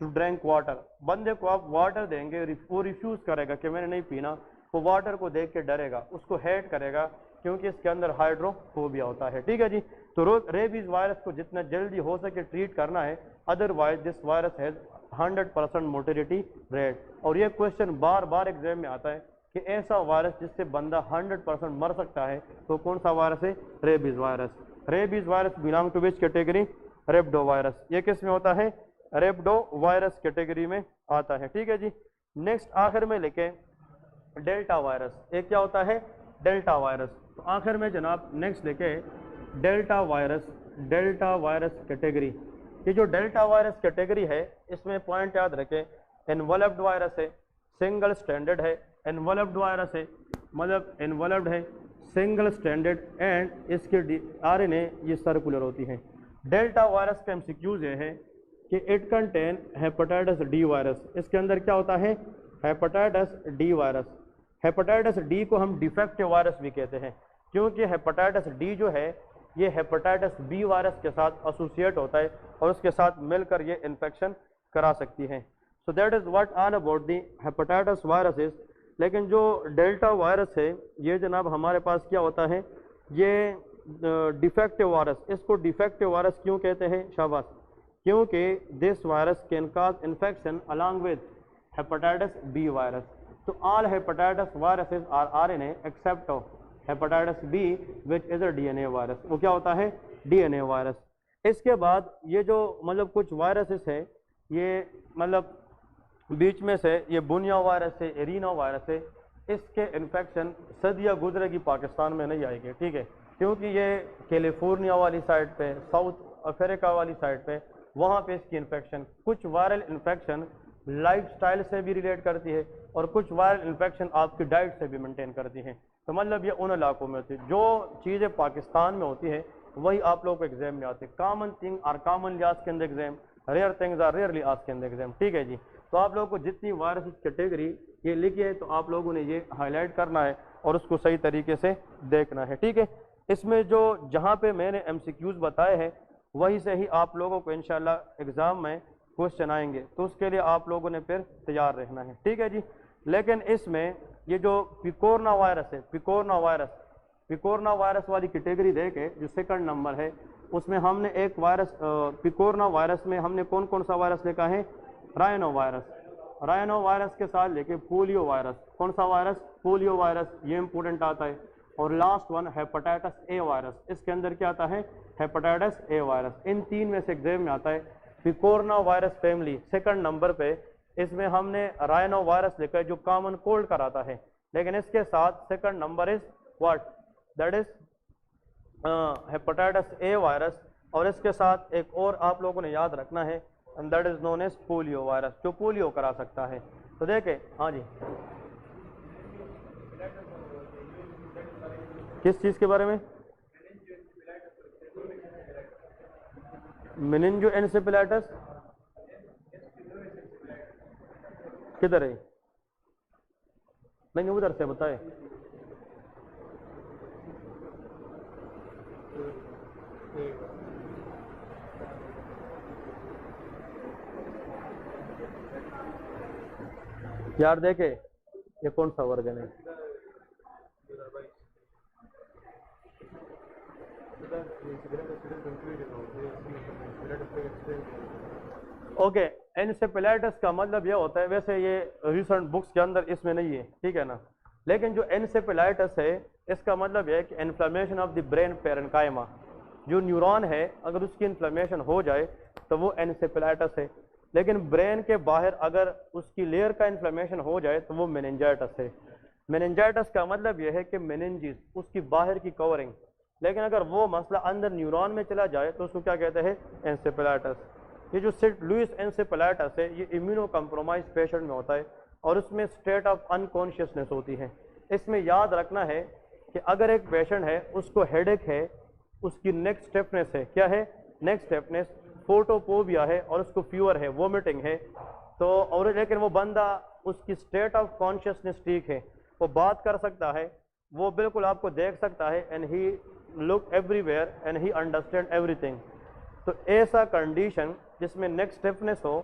to drink water. बंदे को आप वाटर देंगे, वो रिफ्यूज करेगा कि मैंने नहीं पीना, वो वाटर को देख के डरेगा, उसको हेट करेगा, क्योंकि इसके अंदर हाइड्रोफोबिया होता है। ठीक है जी। तो रेबीज वायरस को जितना जल्दी हो सके ट्रीट करना है, otherwise this virus has 100% mortality rate. और ये क्वेश्चन बार बार एग्जाम में आता है कि ऐसा वायरस जिससे बंदा 100% मर सकता है, तो कौन सा वायरस है? Rabies virus. Rabies virus belong to which category? Rhabdovirus. ये किस में होता है? रेब्डो वायरस कैटेगरी में आता है। ठीक है जी। नेक्स्ट आखिर में लेके डेल्टा वायरस। एक क्या होता है? Delta virus. तो आखिर में जनाब नेक्स्ट लेके delta virus. Delta virus category. ये जो डेल्टा वायरस कैटेगरी है, इसमें पॉइंट याद रखें, एनवलप्ड वायरस है, सिंगल स्टैंडर्ड है, एनवलप्ड वायरस है, मतलब एनवलप्ड है, सिंगल स्टैंडर्ड, एंड इसके आरएनए ये सर्कुलर होती है। डेल्टा वायरस के एमसीक्यूज ये है कि it contain hepatitis D virus. इसके अंदर क्या होता है? Hepatitis D virus. Hepatitis D को हम डिफेक्टिव वायरस भी कहते हैं, क्योंकि हेपेटाइटिस डी जो है ये हेपेटाइटिस बी वायरस के साथ एसोसिएट होता है और उसके साथ मिलकर ये इन्फेक्शन करा सकती है। So that is what all about the hepatitis viruses. लेकिन जो डेल्टा वायरस है ये जनाब हमारे पास क्या होता है? ये डिफेक्टिव वायरस। इसको डिफेक्टिव वायरस क्यों कहते हैं? शाबाश। क्योंकि this virus can cause infection along with hepatitis B virus. तो all hepatitis viruses are RNA except of hepatitis B which is a DNA virus. वो क्या होता है? DNA virus. इसके बाद ये जो मतलब कुछ वायरसेस है, ये मतलब बीच में से ये बुनिया वायरस है, एरिना वायरस है, इसके इन्फेक्शन सदियाँ गुजरेगी पाकिस्तान में नहीं आएगी। ठीक है, क्योंकि ये कैलिफोर्निया वाली साइड पे, साउथ अफ्रीका वाली साइड पे, वहाँ पे इसकी इन्फेक्शन, कुछ वायरल इन्फेक्शन लाइफस्टाइल से भी रिलेट करती है और कुछ वायरल इन्फेक्शन आपकी डाइट से भी मेंटेन करती है। तो मतलब ये उन इलाकों में होती है। जो चीज़ें पाकिस्तान में होती है वही आप लोगों को एग्जाम में आती है। Common thing are commonly asked in the exam, rare things are rarely asked in the exam. ठीक है जी। तो आप लोगों को जितनी वायरस कैटेगरी ये लिखी है तो आप लोगों ने ये हाईलाइट करना है और उसको सही तरीके से देखना है। ठीक है। इसमें जो जहाँ पे मैंने एमसीक्यूज बताए हैं वहीं से ही आप लोगों को इंशाल्लाह एग्ज़ाम में क्वेश्चन आएंगे, तो उसके लिए आप लोगों ने फिर तैयार रहना है। ठीक है जी। लेकिन इसमें ये जो पिकोरना वायरस है, पिकोरना वायरस वाली कैटेगरी देखे जो सेकंड नंबर है, उसमें हमने एक वायरस पिकोरना वायरस में हमने कौन कौन सा वायरस लिखा है? Rhino virus. राइनो वायरस के साथ लेके पोलियो वायरस। कौन सा वायरस? पोलियो वायरस, ये इंपॉर्टेंट आता है। और last one hepatitis A virus. इसके अंदर क्या आता है? Hepatitis A virus. इन तीन में से एग्जाम में आता है। पिकोरना वायरस फैमिली सेकंड नंबर पे, इसमें हमने राइनो वायरस लिखा है जो कॉमन कोल्ड कराता है, लेकिन इसके साथ second number is what? That is hepatitis A virus. और इसके साथ एक और आप लोगों ने याद रखना है, and that is known as polio virus, जो पोलियो करा सकता है। तो देखें, हाँ जी, किस चीज़ के बारे में? मेनिंजो एनसेफेलाइटिस किधर है? नहीं, उधर से बताए। यार देखे ये कौन सा वर्जन है? ओके, एनसेफेलाइटिस का मतलब ये होता है, वैसे ये रिसेंट बुक्स के अंदर इसमें नहीं है, ठीक है ना, लेकिन जो एनसेफेलाइटिस है इसका मतलब है कि inflammation of the brain parenchyma, जो न्यूरॉन है अगर उसकी इन्फ्लेमेशन हो जाए तो वो एनसेफेलाइटिस है। लेकिन ब्रेन के बाहर अगर उसकी लेयर का इन्फ्लेमेशन हो जाए तो वो मेनिंजाइटिस है। मेनिंजाइटिस का मतलब यह है कि मेनिंजिस, उसकी बाहर की कवरिंग, लेकिन अगर वो मसला अंदर न्यूरॉन में चला जाए तो उसको क्या कहते हैं? एनसेफेलाइटिस। ये जो सेंट लुइस एनसेफेलाइटिस है ये इम्यूनो कम्प्रोमाइज पेशेंट में होता है और उसमें स्टेट ऑफ अनकॉन्शियसनेस होती है। इसमें याद रखना है कि अगर एक पेशेंट है उसको हेडेक है, उसकी नेक स्टिफनेस है, क्या है? नेक स्टिफनेस, फोटोफोबिया है और उसको फीवर है, वोमिटिंग है, तो और लेकिन वो बंदा उसकी स्टेट ऑफ कॉन्शियसनेस ठीक है, वो बात कर सकता है, वो बिल्कुल आपको देख सकता है, and he look everywhere and he understand everything. तो ऐसा कंडीशन जिसमें नेक स्टिफनेस हो,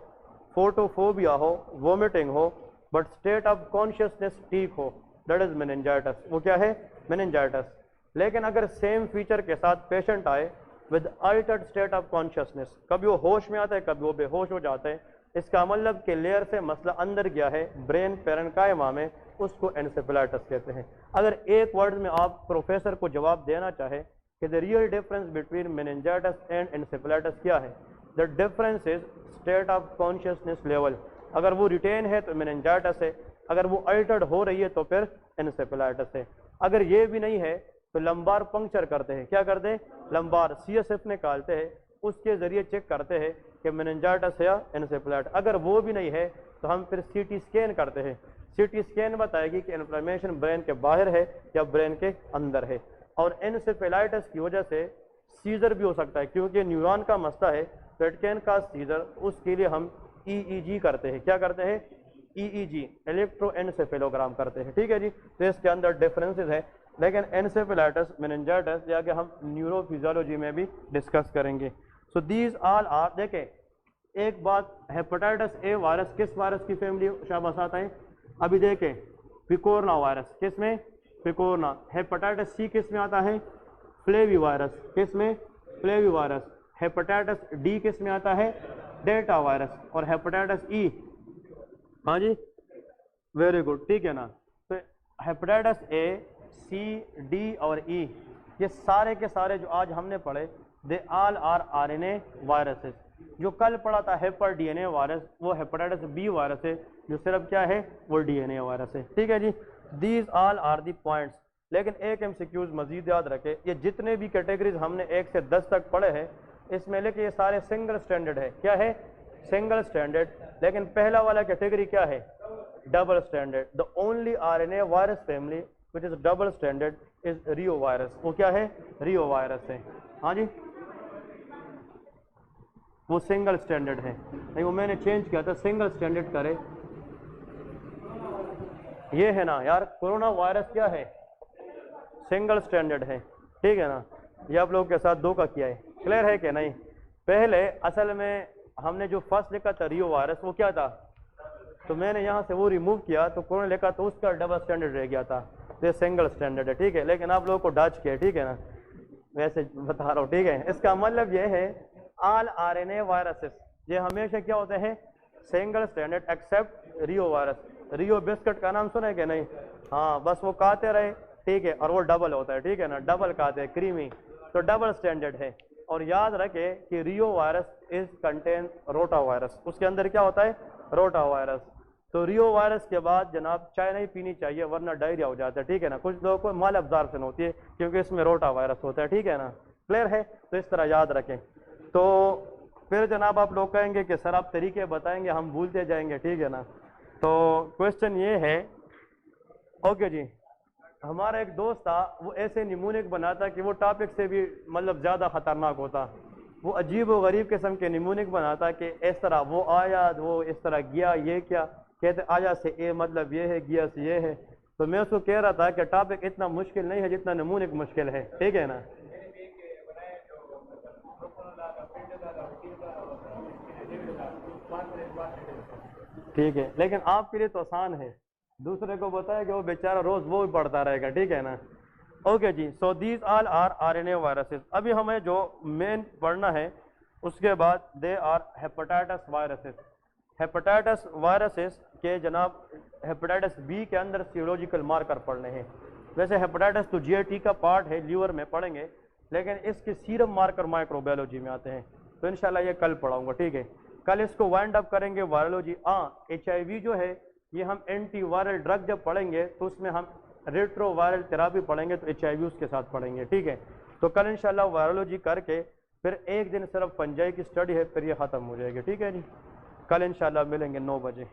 फोटोफोबिया हो, वोमिटिंग हो, बट स्टेट ऑफ कॉन्शियसनेस ठीक हो, दैट इज मेनिंजाइटिस। वो क्या है? मेनिंजाइटिस। लेकिन अगर सेम फीचर के साथ पेशेंट आए with Altered state of consciousness, कभी वो होश में आता है, कभी वो बेहोश हो जाते हैं, इसका मतलब कि लेयर से मसला अंदर गया है, ब्रेन पेरेन्काइमा में, उसको एन्सेफेलाइटिस कहते हैं। अगर एक वर्ड में आप प्रोफेसर को जवाब देना चाहे कि the real difference between meningitis and encephalitis क्या है, the difference is state of consciousness level. अगर वो रिटेन है तो मेनिंजाइटिस है, अगर वो अल्टर्ड हो रही है तो फिर एन्सेफेलाइटिस है। अगर ये भी नहीं है तो लंबार पंक्चर करते हैं। क्या करते हैं? लंबार CSF निकालते हैं, उसके जरिए चेक करते हैं कि मेनिंजाइटिस है या एन्सेफेलाइटिस। अगर वो भी नहीं है तो हम फिर CT स्कैन करते हैं। CT स्कैन बताएगी कि इन्फ्लेमेशन ब्रेन के बाहर है या ब्रेन के अंदर है। और एन्सेफेलाइटिस की वजह से सीजर भी हो सकता है, क्योंकि न्यूरॉन का मसला है, तो इट कैन कॉज सीजर। उसके लिए हम EEG करते हैं। क्या करते हैं? EEG, इलेक्ट्रोएन्सेफेलोग्राम करते हैं। ठीक है जी। तो इसके अंदर डिफरेंसेस है, लेकिन एन्सेफेलाइटिस, मेनिंजाइटिस या कि हम न्यूरोफिजियोलॉजी में भी डिस्कस करेंगे। सो दीज ऑल आर, देखें एक बात, हेपेटाइटिस ए वायरस किस वायरस की फैमिली शाबाश आता है? अभी देखें, पिकोरना वायरस किस में? पिकोरना। हेपेटाइटिस C किस में आता है? Flavi virus. किस में? Flavi virus. हेपेटाइटिस D किस में आता है? Delta virus. और हेपेटाइटिस E, हाँ जी, वेरी गुड, ठीक है ना। तो हेपेटाइटिस A, C, D और E, ये सारे के सारे जो आज हमने पढ़े, they all are RNA viruses. जो कल पढ़ा था हेपर DNA वायरस, वो हेपेटाइटिस B वायरस है, जो सिर्फ क्या है? वो DNA वायरस है। ठीक है जी। These all are the points. लेकिन एक MCQs मजीद याद रखें, ये जितने भी कैटेगरीज हमने 1 से 10 तक पढ़े हैं, इसमें लेके ये सारे सिंगल स्टैंडर्ड है। क्या है? Single standard. लेकिन पहला वाला कैटेगरी क्या है? Double standard. The only RNA virus family which is double standard is Rio virus. वो क्या है? रियो वायरस है। हाँ जी, वो सिंगल स्टैंडर्ड है। नहीं, वो मैंने चेंज किया था, सिंगल स्टैंडर्ड करे। ये है ना यार, कोरोना वायरस क्या है? सिंगल स्टैंडर्ड है। ठीक है ना। ये आप लोगों के साथ धोखा किया है। क्लियर है कि नहीं? पहले असल में हमने जो फर्स्ट लिखा था रियो वायरस, वो क्या था? तो मैंने यहाँ से वो रिमूव किया, तो कोरोना लिखा तो उसका डबल स्टैंडर्ड रह गया था। तो ये सिंगल स्टैंडर्ड है। ठीक है, लेकिन आप लोगों को डच किया। ठीक है ना, वैसे बता रहा हूँ। ठीक है, इसका मतलब ये है ऑल RNA वायरसेस ये हमेशा क्या होते हैं? सिंगल स्टैंडर्ड एक्सेप्ट रियो वायरस। रियो बिस्किट का नाम सुना है कि नहीं? हाँ, बस वो खाते रहे। ठीक है, और वो डबल होता है। ठीक है ना, डबल खाते हैं, क्रीमी, तो डबल स्टैंडर्ड है। और याद रखे कि reovirus is contain rotavirus. उसके अंदर क्या होता है? Rota virus. तो रियो वायरस के बाद जनाब चाय नहीं पीनी चाहिए, वरना डायरिया हो जाता है। ठीक है ना। कुछ लोगों को माल अब्जॉर्प्शन होती है, क्योंकि इसमें रोटा वायरस होता है। ठीक है ना, क्लियर है? तो इस तरह याद रखें। तो फिर जनाब आप लोग कहेंगे कि सर आप तरीके बताएंगे, हम भूलते जाएंगे। ठीक है ना। तो क्वेश्चन ये है, ओके जी, हमारा एक दोस्त था, वो ऐसे निमूनिक बनाता कि वो टॉपिक से भी मतलब ज़्यादा ख़तरनाक होता। वो अजीब व गरीब किस्म के निमूनिक बनाता कि इस तरह वो आया, वो इस तरह गया, ये क्या कहते, आया से ए मतलब ये है, गया से ये है। तो मैं उसको कह रहा था कि टॉपिक इतना मुश्किल नहीं है जितना निमूनिक मुश्किल है। ठीक है ना। ठीक है, लेकिन आपके लिए तो आसान है, दूसरे को बताया कि वो बेचारा रोज वो भी पढ़ता रहेगा। ठीक है ना। ओके जी। So these all are RNA viruses. अभी हमें जो मेन पढ़ना है, उसके बाद they are hepatitis viruses. Hepatitis viruses के जनाब हेपेटाइटिस B के अंदर सीरोलॉजिकल मार्कर पढ़ने हैं। वैसे हेपेटाइटिस तो GIT का पार्ट है, लीवर में पढ़ेंगे, लेकिन इसके सीरम मार्कर माइक्रोबायोलॉजी में आते हैं। तो इंशाल्लाह ये कल पढ़ाऊंगा। ठीक है, कल इसको वाइंड अप करेंगे वायरोलॉजी। हाँ, HIV जो है, ये हम एंटी वायरल ड्रग जब पढ़ेंगे तो उसमें हम रेट्रो वायरल थेरापी पढ़ेंगे, तो HIV उसके साथ पढ़ेंगे। ठीक है, तो कल इंशाल्लाह वायरोलॉजी करके फिर एक दिन सिर्फ फंजाई की स्टडी है, फिर ये ख़त्म हो जाएगी। ठीक है जी, कल इंशाल्लाह मिलेंगे 9 बजे।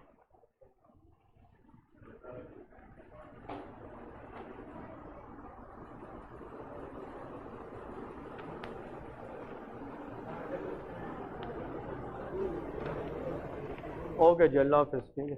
ओके जी, अल्लाह हाफिज़। ठीक है।